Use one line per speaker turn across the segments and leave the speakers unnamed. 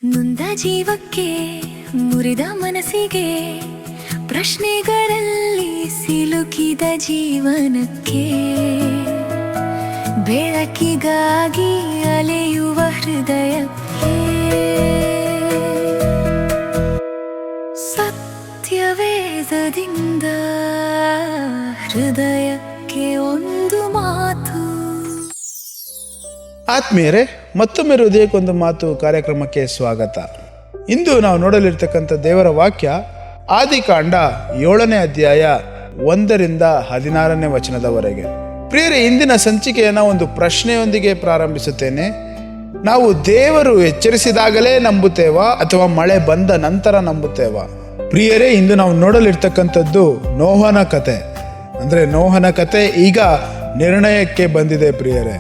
ನೊಂದ ಜೀವಕ್ಕೆ ಮುರಿದ ಮನಸ್ಸಿಗೆ ಪ್ರಶ್ನೆಗಳಲ್ಲಿ ಸಿಲುಕಿದ ಜೀವನಕ್ಕೆ ಬೆಳಕಿಗಾಗಿ ಅಲೆಯುವ ಹೃದಯಕ್ಕೆ ಸತ್ಯವೇದದಿಂದ ಹೃದಯಕ್ಕೆ ಒಂದು ಮಾತು.
ಆತ್ಮೀಯರೇ, ಮತ್ತೊಮ್ಮೆ ಹೃದಯಕ್ಕೊಂದು ಮಾತು ಕಾರ್ಯಕ್ರಮಕ್ಕೆ ಸ್ವಾಗತ. ಇಂದು ನಾವು ನೋಡಲಿರ್ತಕ್ಕಂಥ ದೇವರ ವಾಕ್ಯ ಆದಿಕಾಂಡ 7ನೇ ಅಧ್ಯಾಯ 1ರಿಂದ 16ನೇ ವಚನದವರೆಗೆ. ಪ್ರಿಯರೇ, ಇಂದಿನ ಸಂಚಿಕೆಯನ್ನು ಒಂದು ಪ್ರಶ್ನೆಯೊಂದಿಗೆ ಪ್ರಾರಂಭಿಸುತ್ತೇನೆ. ನಾವು ದೇವರು ಎಚ್ಚರಿಸಿದಾಗಲೇ ನಂಬುತ್ತೇವಾ ಅಥವಾ ಮಳೆ ಬಂದ ನಂತರ ನಂಬುತ್ತೇವಾ? ಪ್ರಿಯರೇ, ಇಂದು ನಾವು ನೋಡಲಿರ್ತಕ್ಕಂಥದ್ದು ನೋಹನ ಕತೆ. ಅಂದರೆ ನೋಹನ ಕತೆ ಈಗ ನಿರ್ಣಯಕ್ಕೆ ಬಂದಿದೆ ಪ್ರಿಯರೇ.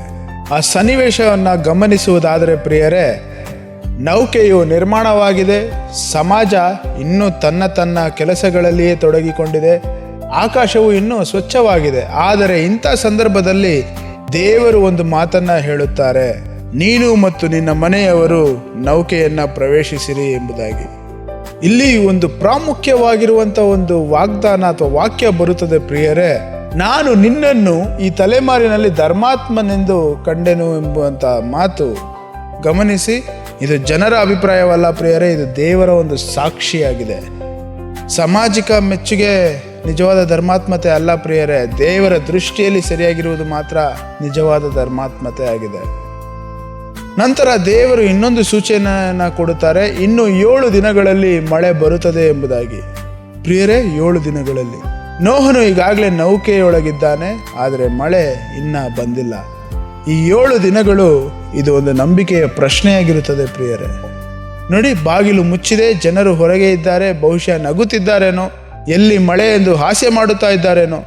ಆ ಸನ್ನಿವೇಶವನ್ನು ಗಮನಿಸುವುದಾದರೆ ಪ್ರಿಯರೇ, ನೌಕೆಯು ನಿರ್ಮಾಣವಾಗಿದೆ, ಸಮಾಜ ಇನ್ನೂ ತನ್ನ ಕೆಲಸಗಳಲ್ಲಿಯೇ ತೊಡಗಿಕೊಂಡಿದೆ, ಆಕಾಶವು ಇನ್ನೂ ಸ್ವಚ್ಛವಾಗಿದೆ. ಆದರೆ ಇಂಥ ಸಂದರ್ಭದಲ್ಲಿ ದೇವರು ಒಂದು ಮಾತನ್ನ ಹೇಳುತ್ತಾರೆ, ನೀನು ಮತ್ತು ನಿನ್ನ ಮನೆಯವರು ನೌಕೆಯನ್ನ ಪ್ರವೇಶಿಸಿರಿ ಎಂಬುದಾಗಿ. ಇಲ್ಲಿ ಒಂದು ಪ್ರಾಮುಖ್ಯವಾಗಿರುವಂಥ ಒಂದು ವಾಗ್ದಾನ ಅಥವಾ ವಾಕ್ಯ ಬರುತ್ತದೆ ಪ್ರಿಯರೇ. ನಾನು ನಿನ್ನನ್ನು ಈ ತಲೆಮಾರಿನಲ್ಲಿ ಧರ್ಮಾತ್ಮನೆಂದು ಕಂಡೆನು ಎಂಬುವಂಥ ಮಾತು ಗಮನಿಸಿ. ಇದು ಜನರ ಅಭಿಪ್ರಾಯವಲ್ಲ ಪ್ರಿಯರೇ, ಇದು ದೇವರ ಒಂದು ಸಾಕ್ಷಿಯಾಗಿದೆ. ಸಾಮಾಜಿಕ ಮೆಚ್ಚುಗೆ ನಿಜವಾದ ಧರ್ಮಾತ್ಮತೆ ಅಲ್ಲ ಪ್ರಿಯರೇ. ದೇವರ ದೃಷ್ಟಿಯಲ್ಲಿ ಸರಿಯಾಗಿರುವುದು ಮಾತ್ರ ನಿಜವಾದ ಧರ್ಮಾತ್ಮತೆ ಆಗಿದೆ. ನಂತರ ದೇವರು ಇನ್ನೊಂದು ಸೂಚನೆಯನ್ನು ಕೊಡುತ್ತಾರೆ, ಇನ್ನು 7 ದಿನಗಳಲ್ಲಿ ಮಳೆ ಬರುತ್ತದೆ ಎಂಬುದಾಗಿ. ಪ್ರಿಯರೇ, 7 ದಿನಗಳಲ್ಲಿ ನೋಹನು ಈಗಾಗಲೇ ನೌಕೆಯೊಳಗಿದ್ದಾನೆ, ಆದರೆ ಮಳೆ ಇನ್ನ ಬಂದಿಲ್ಲ. ಈ 7 ದಿನಗಳು ಇದು ಒಂದು ನಂಬಿಕೆಯ ಪ್ರಶ್ನೆಯಾಗಿರುತ್ತದೆ ಪ್ರಿಯರೇ. ನೋಡಿ, ಬಾಗಿಲು ಮುಚ್ಚಿದೆ, ಜನರು ಹೊರಗೆ ಇದ್ದಾರೆ, ಬಹುಶಃ ನಗುತ್ತಿದ್ದಾರೇನೋ, ಎಲ್ಲಿ ಮಳೆ ಎಂದು ಹಾಸ್ಯ ಮಾಡುತ್ತಾ ಇದ್ದಾರೇನೋ.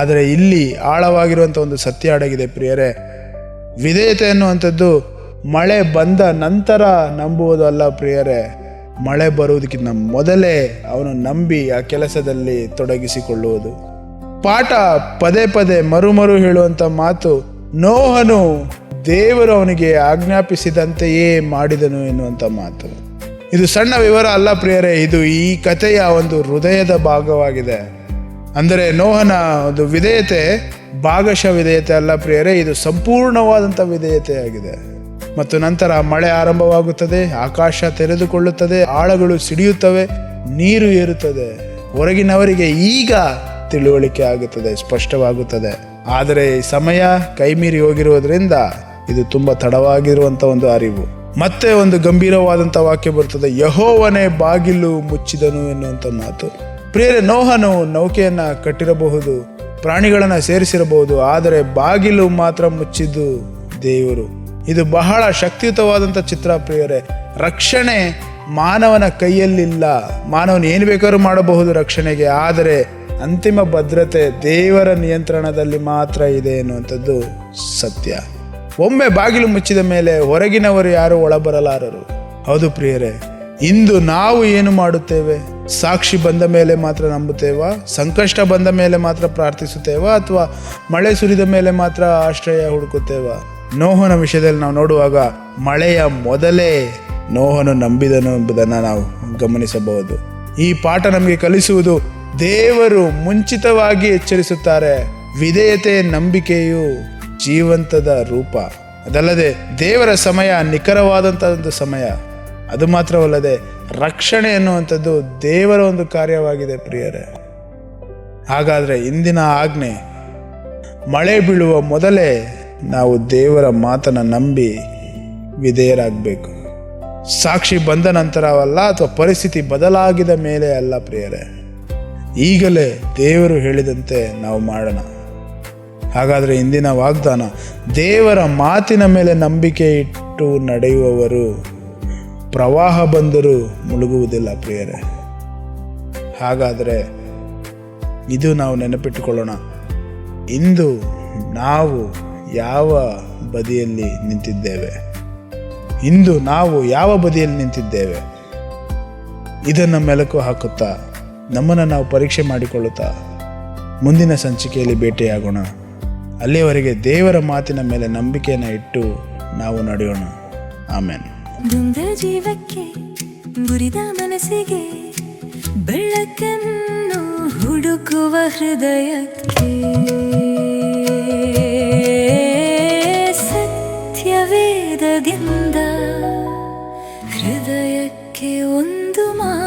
ಆದರೆ ಇಲ್ಲಿ ಆಳವಾಗಿರುವಂಥ ಒಂದು ಸತ್ಯ ಅಡಗಿದೆ ಪ್ರಿಯರೇ. ವಿಧೇಯತೆ ಅನ್ನುವಂಥದ್ದು ಮಳೆ ಬಂದ ನಂತರ ನಂಬುವುದು ಅಲ್ಲ ಪ್ರಿಯರೇ. ಮಳೆ ಬರುವುದಕ್ಕಿಂತ ಮೊದಲೇ ಅವನು ನಂಬಿ ಆ ಕೆಲಸದಲ್ಲಿ ತೊಡಗಿಸಿಕೊಳ್ಳುವುದು. ಪಾಠ ಪದೇ ಪದೇ ಮರು ಹೇಳುವಂಥ ಮಾತು, ನೋಹನು ದೇವರು ಅವನಿಗೆ ಆಜ್ಞಾಪಿಸಿದಂತೆಯೇ ಮಾಡಿದನು ಎನ್ನುವಂಥ ಮಾತು. ಇದು ಸಣ್ಣ ವಿವರ ಅಲ್ಲ ಪ್ರಿಯರೇ, ಇದು ಈ ಕಥೆಯ ಒಂದು ಹೃದಯದ ಭಾಗವಾಗಿದೆ. ಅಂದರೆ ನೋಹನ ಒಂದು ವಿಧೇಯತೆ ಭಾಗಶಃ ವಿಧೇಯತೆ ಅಲ್ಲ ಪ್ರಿಯರೇ, ಇದು ಸಂಪೂರ್ಣವಾದಂಥ ವಿಧೇಯತೆ ಆಗಿದೆ. ಮತ್ತು ನಂತರ ಮಳೆ ಆರಂಭವಾಗುತ್ತದೆ, ಆಕಾಶ ತೆರೆದುಕೊಳ್ಳುತ್ತದೆ, ಆಳಗಳು ಸಿಡಿಯುತ್ತವೆ, ನೀರು ಏರುತ್ತದೆ. ಹೊರಗಿನವರಿಗೆ ಈಗ ತಿಳುವಳಿಕೆ ಆಗುತ್ತದೆ, ಸ್ಪಷ್ಟವಾಗುತ್ತದೆ. ಆದರೆ ಸಮಯ ಕೈಮೀರಿ ಹೋಗಿರುವುದರಿಂದ ಇದು ತುಂಬ ತಡವಾಗಿರುವಂಥ ಒಂದು ಅರಿವು. ಮತ್ತೆ ಒಂದು ಗಂಭೀರವಾದಂಥ ವಾಕ್ಯ ಬರ್ತದೆ, ಯೆಹೋವನೇ ಬಾಗಿಲು ಮುಚ್ಚಿದನು ಎನ್ನುವಂಥ ಮಾತು. ಪ್ರಿಯರೇ, ನೋಹನು ನೌಕೆಯನ್ನು ಕಟ್ಟಿರಬಹುದು, ಪ್ರಾಣಿಗಳನ್ನು ಸೇರಿಸಿರಬಹುದು, ಆದರೆ ಬಾಗಿಲು ಮಾತ್ರ ಮುಚ್ಚಿದ್ದು ದೇವರು. ಇದು ಬಹಳ ಶಕ್ತಿಯುತವಾದಂಥ ಚಿತ್ರ ಪ್ರಿಯರೇ. ರಕ್ಷಣೆ ಮಾನವನ ಕೈಯಲ್ಲಿಲ್ಲ. ಮಾನವನು ಏನು ಬೇಕಾದ್ರೂ ಮಾಡಬಹುದು ರಕ್ಷಣೆಗೆ, ಆದರೆ ಅಂತಿಮ ಭದ್ರತೆ ದೇವರ ನಿಯಂತ್ರಣದಲ್ಲಿ ಮಾತ್ರ ಇದೆ ಎನ್ನುವಂಥದ್ದು ಸತ್ಯ. ಒಮ್ಮೆ ಬಾಗಿಲು ಮುಚ್ಚಿದ ಮೇಲೆ ಹೊರಗಿನವರು ಯಾರು ಒಳಬರಲಾರರು. ಹೌದು ಪ್ರಿಯರೇ, ಇಂದು ನಾವು ಏನು ಮಾಡುತ್ತೇವೆ? ಸಾಕ್ಷಿ ಬಂದ ಮೇಲೆ ಮಾತ್ರ ನಂಬುತ್ತೇವಾ? ಸಂಕಷ್ಟ ಬಂದ ಮೇಲೆ ಮಾತ್ರ ಪ್ರಾರ್ಥಿಸುತ್ತೇವಾ? ಅಥವಾ ಮಳೆ ಸುರಿದ ಮೇಲೆ ಮಾತ್ರ ಆಶ್ರಯ ಹುಡುಕುತ್ತೇವಾ? ನೋಹನ ವಿಷಯದಲ್ಲಿ ನಾವು ನೋಡುವಾಗ ಮಳೆಯ ಮೊದಲೇ ನೋಹನು ನಂಬಿದನು ಎಂಬುದನ್ನು ನಾವು ಗಮನಿಸಬಹುದು. ಈ ಪಾಠ ನಮಗೆ ಕಲಿಸುವುದು, ದೇವರು ಮುಂಚಿತವಾಗಿ ಎಚ್ಚರಿಸುತ್ತಾರೆ. ವಿಧೇಯತೆ ನಂಬಿಕೆಯು ಜೀವಂತದ ರೂಪ. ಅದಲ್ಲದೆ ದೇವರ ಸಮಯ ನಿಖರವಾದಂಥ ಒಂದು ಸಮಯ. ಅದು ಮಾತ್ರವಲ್ಲದೆ ರಕ್ಷಣೆ ಎನ್ನುವಂಥದ್ದು ದೇವರ ಒಂದು ಕಾರ್ಯವಾಗಿದೆ ಪ್ರಿಯರೇ. ಹಾಗಾದರೆ ಇಂದಿನ ಆಜ್ಞೆ, ಮಳೆ ಬೀಳುವ ಮೊದಲೇ ನಾವು ದೇವರ ಮಾತನ್ನು ನಂಬಿ ವಿಧೇಯರಾಗಬೇಕು. ಸಾಕ್ಷಿ ಬಂದ ನಂತರವಲ್ಲ, ಅಥವಾ ಪರಿಸ್ಥಿತಿ ಬದಲಾಗಿದ ಮೇಲೆ ಅಲ್ಲ ಪ್ರಿಯರೇ. ಈಗಲೇ ದೇವರು ಹೇಳಿದಂತೆ ನಾವು ಮಾಡೋಣ. ಹಾಗಾದರೆ ಇಂದಿನ ವಾಗ್ದಾನ, ದೇವರ ಮಾತಿನ ಮೇಲೆ ನಂಬಿಕೆ ಇಟ್ಟು ನಡೆಯುವವರು ಪ್ರವಾಹ ಬಂದರೂ ಮುಳುಗುವುದಿಲ್ಲ ಪ್ರಿಯರೇ. ಹಾಗಾದರೆ ಇದು ನಾವು ನೆನಪಿಟ್ಟುಕೊಳ್ಳೋಣ. ಇಂದು ನಾವು ಯಾವ ಬದಿಯಲ್ಲಿ ನಿಂತಿದ್ದೇವೆ? ಇಂದು ನಾವು ಯಾವ ಬದಿಯಲ್ಲಿ ನಿಂತಿದ್ದೇವೆ? ಇದನ್ನು ಮೆಲುಕು ಹಾಕುತ್ತಾ, ನಮ್ಮನ್ನು ನಾವು ಪರೀಕ್ಷೆ ಮಾಡಿಕೊಳ್ಳುತ್ತಾ ಮುಂದಿನ ಸಂಚಿಕೆಯಲ್ಲಿ ಭೇಟಿಯಾಗೋಣ. ಅಲ್ಲಿಯವರೆಗೆ ದೇವರ ಮಾತಿನ ಮೇಲೆ ನಂಬಿಕೆಯನ್ನು ಇಟ್ಟು ನಾವು ನಡೆಯೋಣ. ಆಮೇನ್.
ನೊಂದ ಜೀವಕ್ಕೆ ಮುರಿದ ಮನಸ್ಸಿಗೆ ಬೆಳಕನ್ನು ಹುಡುಕುವ ಹೃದಯಕ್ಕೆ ಸತ್ಯವೇದದಿಂದ ಹೃದಯಕ್ಕೆ ಒಂದು ಮಾತು